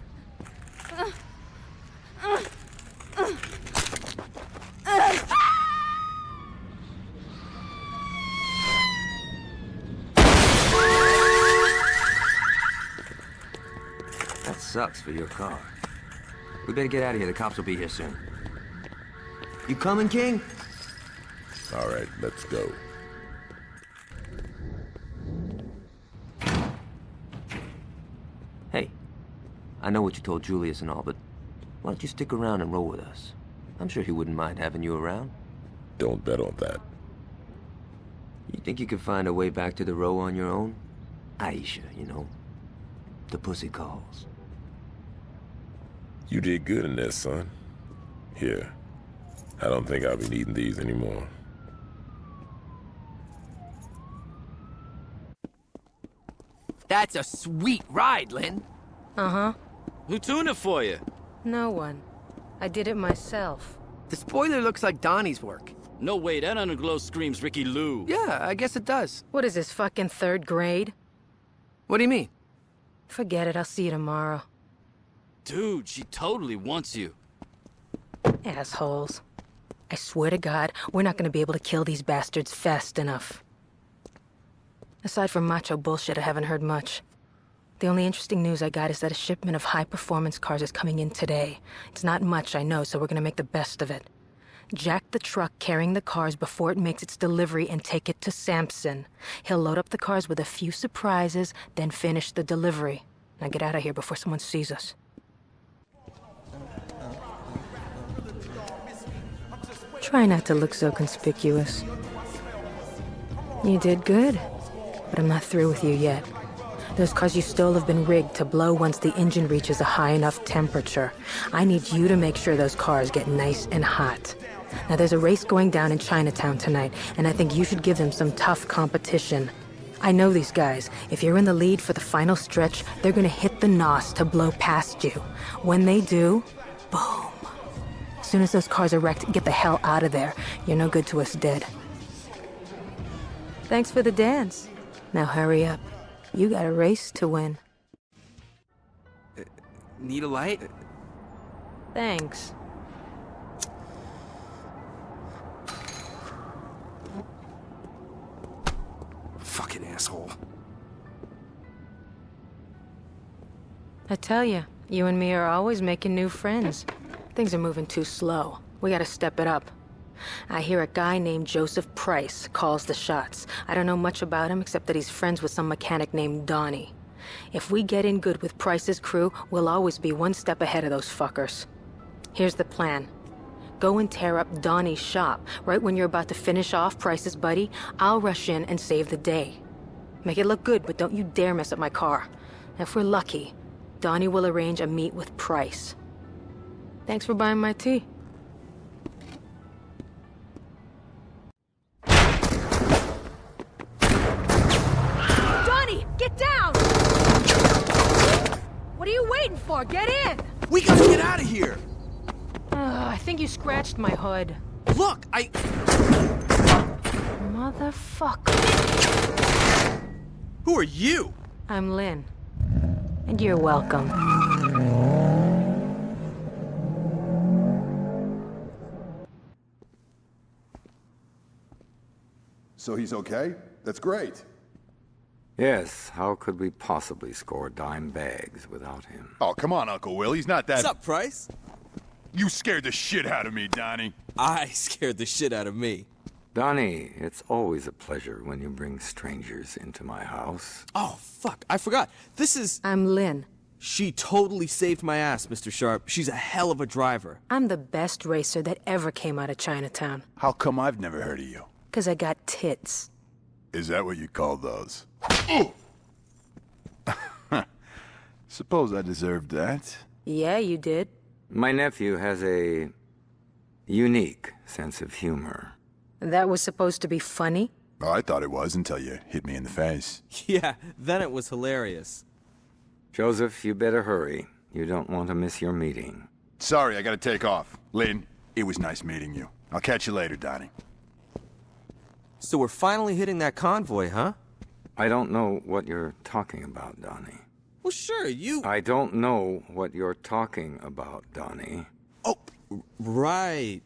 That sucks for your car. We better get out of here. The cops will be here soon. You coming, King? All right, let's go. Hey, I know what you told Julius and all, but why don't you stick around and roll with us? I'm sure he wouldn't mind having you around. Don't bet on that. You think you could find a way back to the row on your own? Aisha, you know. The pussy calls. You did good in there, son. Here. I don't think I'll be needing these anymore. That's a sweet ride, Lynn. Uh-huh. Who tuned it for you? No one. I did it myself. The spoiler looks like Donnie's work. No way, that underglow screams Ricky Lou. Yeah, I guess it does. What is this, fucking third grade? What do you mean? Forget it, I'll see you tomorrow. Dude, she totally wants you. Assholes. I swear to God, we're not gonna be able to kill these bastards fast enough. Aside from macho bullshit, I haven't heard much. The only interesting news I got is that a shipment of high-performance cars is coming in today. It's not much, I know, so we're gonna make the best of it. Jack the truck carrying the cars before it makes its delivery and take it to Sampson. He'll load up the cars with a few surprises, then finish the delivery. Now get out of here before someone sees us. Try not to look so conspicuous. You did good, but I'm not through with you yet. Those cars you stole have been rigged to blow once the engine reaches a high enough temperature. I need you to make sure those cars get nice and hot. Now there's a race going down in Chinatown tonight, and I think you should give them some tough competition. I know these guys. If you're in the lead for the final stretch, they're gonna hit the NOS to blow past you. When they do, boom. As soon as those cars are wrecked, get the hell out of there. You're no good to us dead. Thanks for the dance. Now hurry up. You got a race to win. Need a light? Thanks. Fucking asshole. I tell you, you and me are always making new friends. Things are moving too slow. We gotta step it up. I hear a guy named Joseph Price calls the shots. I don't know much about him except that he's friends with some mechanic named Donnie. If we get in good with Price's crew, we'll always be one step ahead of those fuckers. Here's the plan. Go and tear up Donnie's shop. Right when you're about to finish off Price's buddy, I'll rush in and save the day. Make it look good, but don't you dare mess up my car. If we're lucky, Donnie will arrange a meet with Price. Thanks for buying my tea. Donnie, get down! What What are you waiting for? Get in! We gotta get out of here! I think you scratched my hood. Look, I... Motherfucker. Who are you? I'm Lynn. And you're welcome. So he's okay? That's great. Yes, how could we possibly score dime bags without him? Oh, come on, Uncle Will. He's not that... What's up, Price? You scared the shit out of me, Donnie. I scared the shit out of me. Donnie, it's always a pleasure when you bring strangers into my house. Oh, fuck, I forgot. This is... I'm Lynn. She totally saved my ass, Mr. Sharp. She's a hell of a driver. I'm the best racer that ever came out of Chinatown. How come I've never heard of you? 'Cause I got tits. Is that what you call those? Suppose I deserved that. Yeah, you did. My nephew has a unique sense of humor. That was supposed to be funny? Oh, I thought it was until you hit me in the face. Yeah, then it was hilarious. Joseph, you better hurry. You don't want to miss your meeting. Sorry, I gotta take off. Lynn, it was nice meeting you. I'll catch you later, Donnie. So we're finally hitting that convoy, huh? I don't know what you're talking about, Donnie. Well, sure, you... I don't know what you're talking about, Donnie. Oh, right.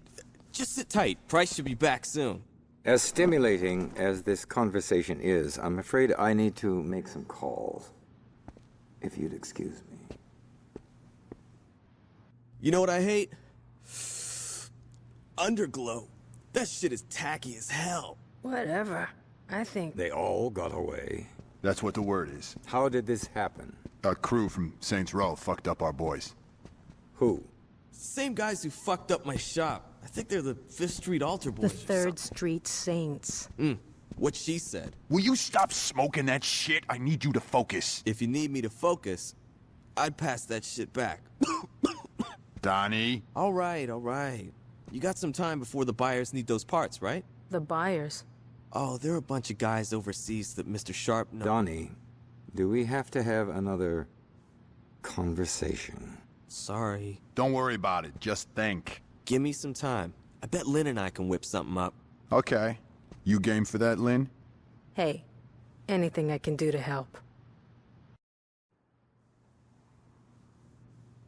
Just sit tight. Price should be back soon. As stimulating as this conversation is, I'm afraid I need to make some calls. If you'd excuse me. You know what I hate? Underglow. That shit is tacky as hell. Whatever. I think... They all got away. That's what the word is. How did this happen? A crew from Saints Row fucked up our boys. Who? Same guys who fucked up my shop. I think they're the 5th Street Altar Boys. The 3rd Street Saints. What she said. Will you stop smoking that shit? I need you to focus. If you need me to focus, I'd pass that shit back. Donnie. All right. You got some time before the buyers need those parts, right? The buyers? Oh, there are a bunch of guys overseas that Mr. Sharp knows. Donnie, do we have to have another conversation? Sorry. Don't worry about it. Just think. Give me some time. I bet Lynn and I can whip something up. Okay. You game for that, Lynn? Hey, anything I can do to help.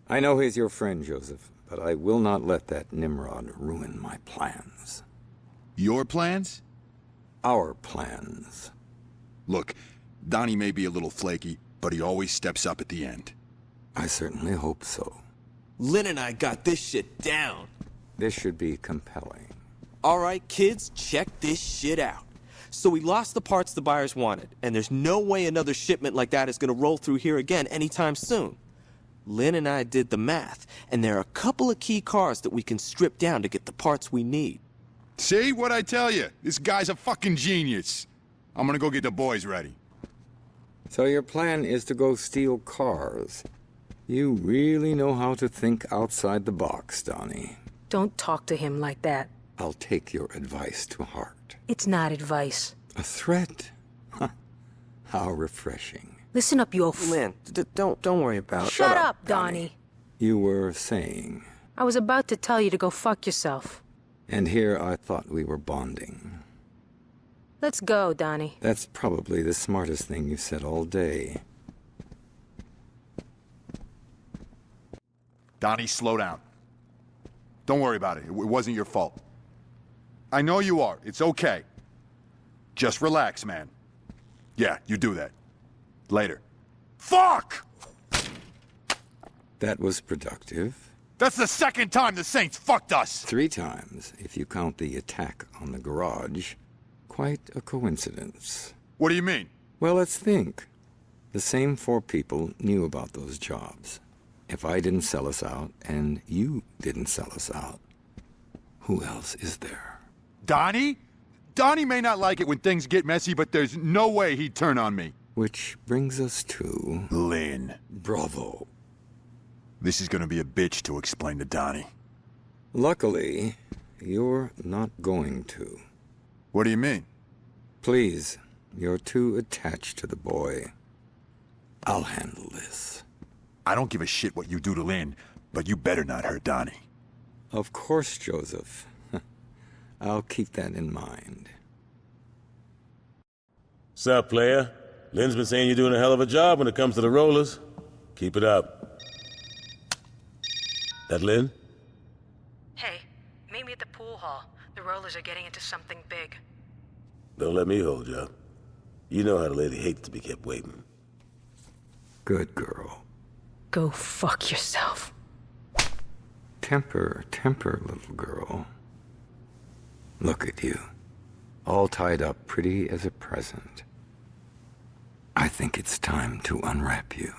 I know he's your friend, Joseph, but I will not let that Nimrod ruin my plans. Your plans? Our plans. Look, Donnie may be a little flaky, but he always steps up at the end. I certainly hope so. Lynn and I got this shit down. This should be compelling. All right, kids, check this shit out. So we lost the parts the buyers wanted, and there's no way another shipment like that is gonna roll through here again anytime soon. Lynn and I did the math, and there are a couple of key cars that we can strip down to get the parts we need. See what I tell you? This guy's a fucking genius. I'm gonna go get the boys ready. So your plan is to go steal cars. You really know how to think outside the box, Donnie. Don't talk to him like that. I'll take your advice to heart. It's not advice. A threat? How refreshing. Listen up, you Lynn, don't worry about it. Shut up, Donnie. You were saying... I was about to tell you to go fuck yourself. And here I thought we were bonding. Let's go, Donnie. That's probably the smartest thing you've said all day. Donnie, slow down. Don't worry about it. It wasn't your fault. I know you are. It's okay. Just relax, man. Yeah, you do that. Later. Fuck! That was productive. That's the second time the Saints fucked us! 3 times, if you count the attack on the garage. Quite a coincidence. What do you mean? Well, let's think. The same 4 people knew about those jobs. If I didn't sell us out, and you didn't sell us out, who else is there? Donnie? Donnie may not like it when things get messy, but there's no way he'd turn on me. Which brings us to... Lynn. Bravo. This is gonna be a bitch to explain to Donnie. Luckily, you're not going to. What do you mean? Please, you're too attached to the boy. I'll handle this. I don't give a shit what you do to Lynn, but you better not hurt Donnie. Of course, Joseph. I'll keep that in mind. Sup, player? Lynn's been saying you're doing a hell of a job when it comes to the rollers. Keep it up. That Lynn? Hey, meet me at the pool hall. The rollers are getting into something big. Don't let me hold you up. You know how the lady hates to be kept waiting. Good girl. Go fuck yourself. Temper, temper, little girl. Look at you. All tied up pretty as a present. I think it's time to unwrap you.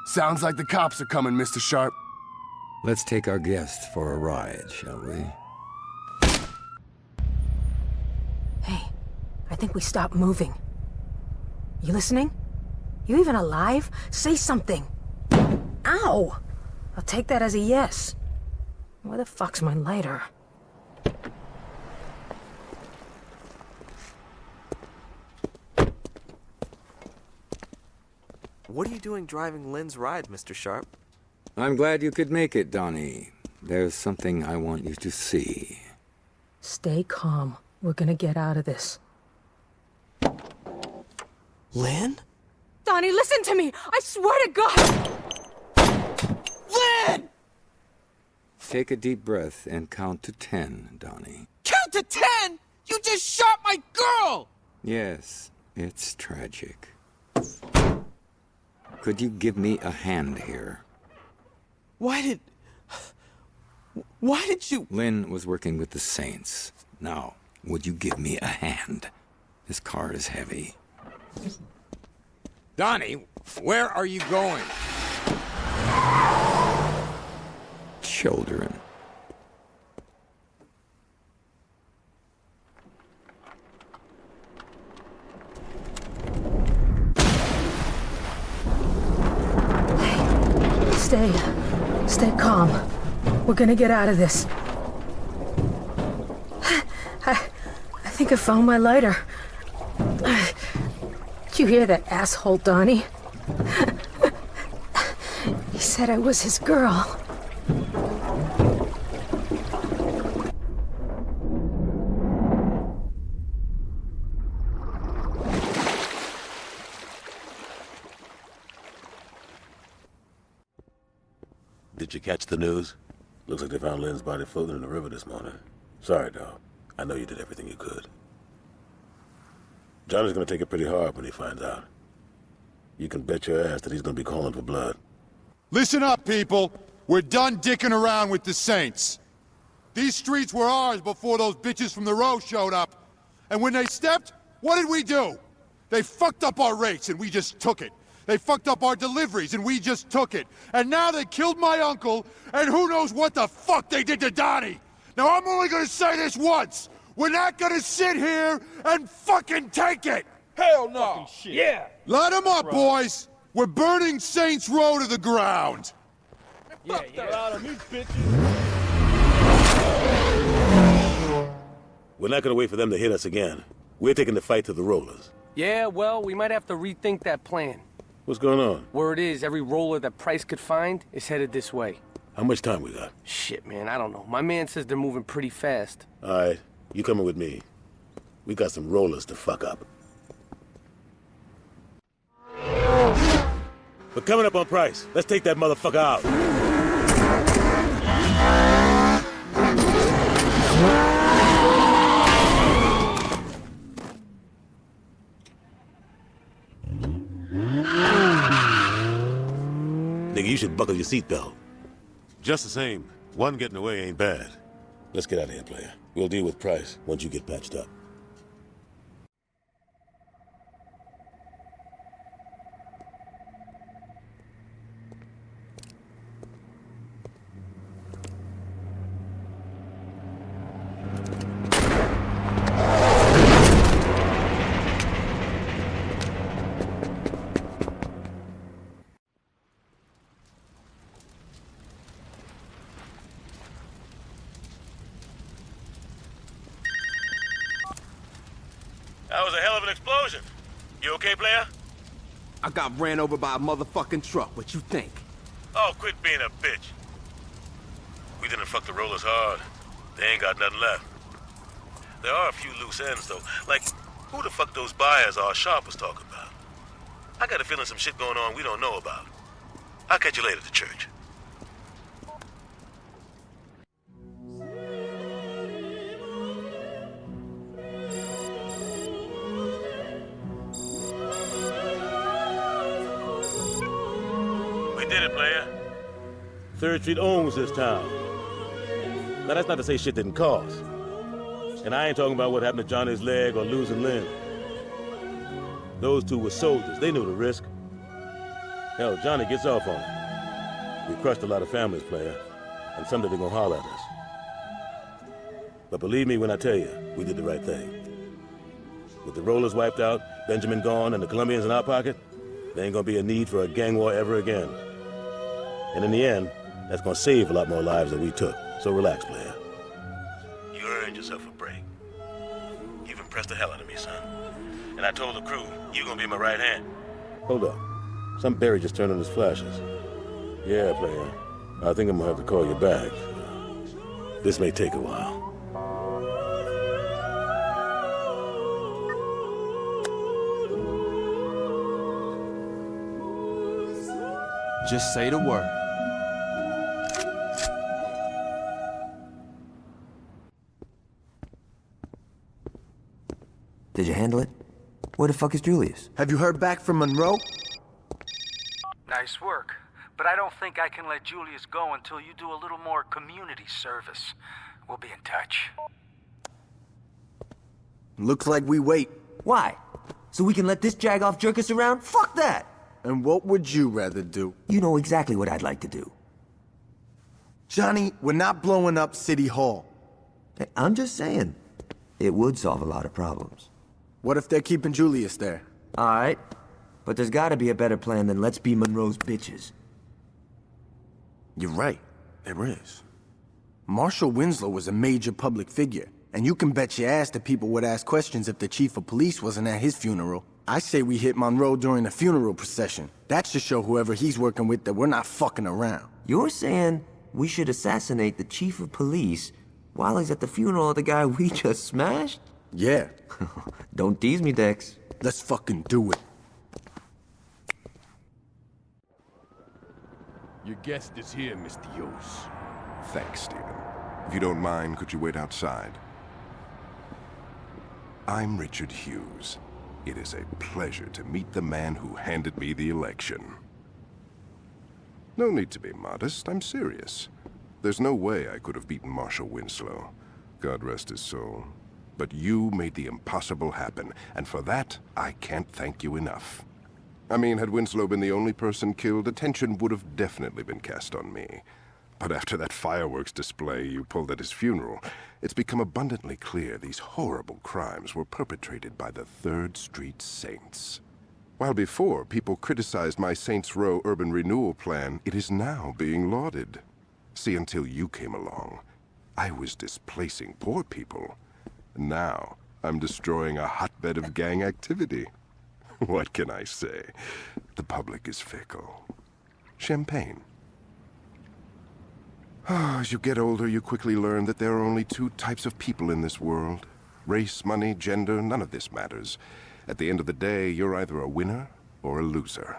Sounds like the cops are coming, Mr. Sharp. Let's take our guest for a ride, shall we? Hey, I think we stopped moving. You listening? You even alive? Say something. Ow! I'll take that as a yes. Where the fuck's my lighter? What are you doing driving Lynn's ride, Mr. Sharp? I'm glad you could make it, Donnie. There's something I want you to see. Stay calm. We're gonna get out of this. Lynn? Donnie, listen to me! I swear to God! Lynn! Take a deep breath and count to 10, Donnie. Count to 10? You just shot my girl! Yes, it's tragic. Could you give me a hand here? Why did you... Lynn was working with the Saints. Now, would you give me a hand? This car is heavy. Donnie, where are you going? Children. Stay calm. We're gonna get out of this. I think I found my lighter. Did you hear that asshole, Donnie? He said I was his girl. Did you catch the news? Looks like they found Lynn's body floating in the river this morning. Sorry, dog. I know you did everything you could. Johnny's gonna take it pretty hard when he finds out. You can bet your ass that he's gonna be calling for blood. Listen up, people. We're done dicking around with the Saints. These streets were ours before those bitches from the row showed up. And when they stepped, what did we do? They fucked up our rates and we just took it. They fucked up our deliveries, and we just took it. And now they killed my uncle, and who knows what the fuck they did to Donnie. Now, I'm only gonna say this once. We're not gonna sit here and fucking take it! Hell no! Yeah! Light them up, boys! We're burning Saints Row to the ground! Yeah. Out of me, bitches. We're not gonna wait for them to hit us again. We're taking the fight to the rollers. Yeah, well, we might have to rethink that plan. What's going on? Word is, every roller that Price could find is headed this way. How much time we got? Shit, man, I don't know. My man says they're moving pretty fast. All right, you coming with me. We got some rollers to fuck up. We're coming up on Price. Let's take that motherfucker out. Nigga, you should buckle your seatbelt. Just the same, one getting away ain't bad. Let's get out of here, player. We'll deal with Price once you get patched up. That was a hell of an explosion. You okay, player? I got ran over by a motherfucking truck. What you think? Oh, quit being a bitch. We didn't fuck the rollers hard. They ain't got nothing left. There are a few loose ends, though. Like, who the fuck those buyers are Sharp was talking about? I got a feeling some shit going on we don't know about. I'll catch you later at the church. We did it, player. 3rd Street owns this town. Now, that's not to say shit didn't cost. And I ain't talking about what happened to Johnny's leg or losing limb. Those two were soldiers. They knew the risk. Hell, Johnny gets off on it. We crushed a lot of families, player. And someday they're gonna holler at us. But believe me when I tell you, we did the right thing. With the rollers wiped out, Benjamin gone, and the Colombians in our pocket, there ain't gonna be a need for a gang war ever again. And in the end, that's gonna save a lot more lives than we took. So relax, player. You earned yourself a break. You've impressed the hell out of me, son. And I told the crew, you're gonna be my right hand. Hold up. Some Barry just turned on his flashes. Yeah, player. I think I'm gonna have to call you back. This may take a while. Just say the word. Did you handle it? Where the fuck is Julius? Have you heard back from Monroe? Nice work. But I don't think I can let Julius go until you do a little more community service. We'll be in touch. Looks like we wait. Why? So we can let this jag-off jerk us around? Fuck that! And what would you rather do? You know exactly what I'd like to do. Johnny, we're not blowing up City Hall. I'm just saying, it would solve a lot of problems. What if they're keeping Julius there? Alright, but there's gotta be a better plan than let's be Monroe's bitches. You're right, there is. Marshal Winslow was a major public figure, and you can bet your ass that people would ask questions if the chief of police wasn't at his funeral. I say we hit Monroe during the funeral procession. That should show whoever he's working with that we're not fucking around. You're saying we should assassinate the chief of police while he's at the funeral of the guy we just smashed? Yeah. Don't tease me, Dex. Let's fucking do it. Your guest is here, Mr. Yos. Thanks, Stephen. If you don't mind, could you wait outside? I'm Richard Hughes. It is a pleasure to meet the man who handed me the election. No need to be modest, I'm serious. There's no way I could have beaten Marshal Winslow. God rest his soul. But you made the impossible happen, and for that, I can't thank you enough. I mean, had Winslow been the only person killed, attention would have definitely been cast on me. But after that fireworks display you pulled at his funeral, it's become abundantly clear these horrible crimes were perpetrated by the 3rd Street Saints. While before people criticized my Saints Row urban renewal plan, it is now being lauded. See, until you came along, I was displacing poor people. Now, I'm destroying a hotbed of gang activity. What can I say? The public is fickle. Champagne. As you get older, you quickly learn that there are only 2 types of people in this world. Race, money, gender, none of this matters. At the end of the day, you're either a winner or a loser.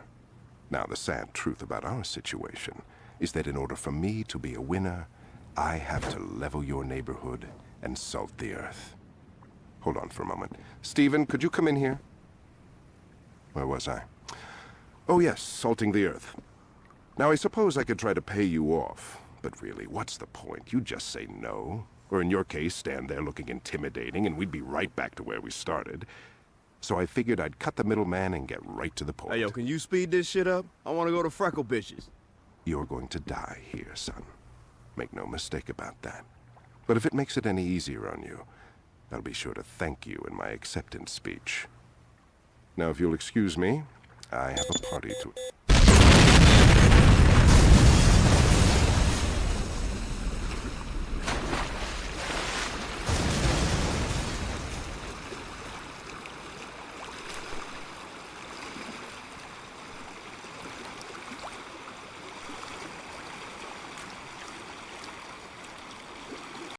Now, the sad truth about our situation is that in order for me to be a winner, I have to level your neighborhood and salt the earth. Hold on for a moment. Stephen, could you come in here? Where was I? Oh yes, salting the earth. Now I suppose I could try to pay you off, but really, what's the point? You just say no. Or in your case, stand there looking intimidating and we'd be right back to where we started. So I figured I'd cut the middleman and get right to the point. Hey, yo, can you speed this shit up? I want to go to Freckle Bitches. You're going to die here, son. Make no mistake about that. But if it makes it any easier on you, I'll be sure to thank you in my acceptance speech. Now, if you'll excuse me, I have a party to...